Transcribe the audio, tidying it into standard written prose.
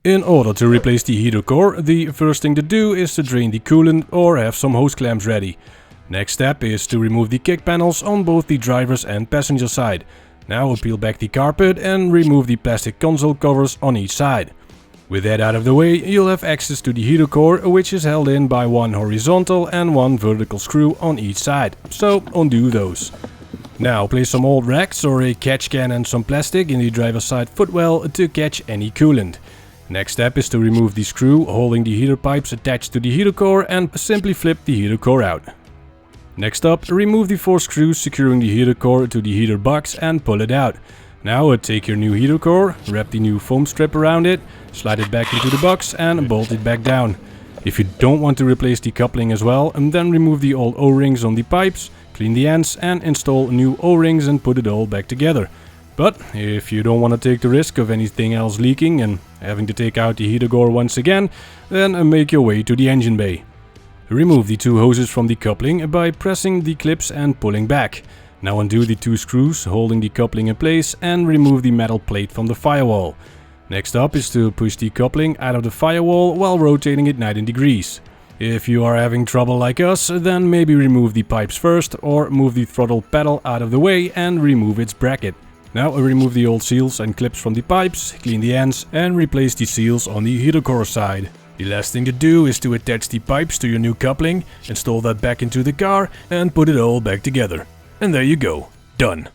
In order to replace the heater core, the first thing to do is to drain the coolant or have some hose clamps ready. Next step is to remove the kick panels on both the driver's and passenger side. Now peel back the carpet and remove the plastic console covers on each side. With that out of the way, you'll have access to the heater core, which is held in by one horizontal and one vertical screw on each side. So undo those. Now place some old racks or a catch can and some plastic in the driver's side footwell to catch any coolant. Next step is to remove the screw holding the heater pipes attached to the heater core and simply flip the heater core out. Next up, remove the 4 screws securing the heater core to the heater box and pull it out. Now take your new heater core, wrap the new foam strip around it, slide it back into the box and bolt it back down. If you don't want to replace the coupling as well, then remove the old O-rings on the pipes, clean the ends and install new O-rings and put it all back together. But if you don't want to take the risk of anything else leaking and having to take out the heater core once again, then make your way to the engine bay. Remove the 2 hoses from the coupling by pressing the clips and pulling back. Now undo the 2 screws holding the coupling in place and remove the metal plate from the firewall. Next up is to push the coupling out of the firewall while rotating it 90 degrees. If you are having trouble like us, then maybe remove the pipes first or move the throttle pedal out of the way and remove its bracket. Now remove the old seals and clips from the pipes, clean the ends and replace the seals on the heater core side. The last thing to do is to attach the pipes to your new coupling, install that back into the car and put it all back together. And there you go, done.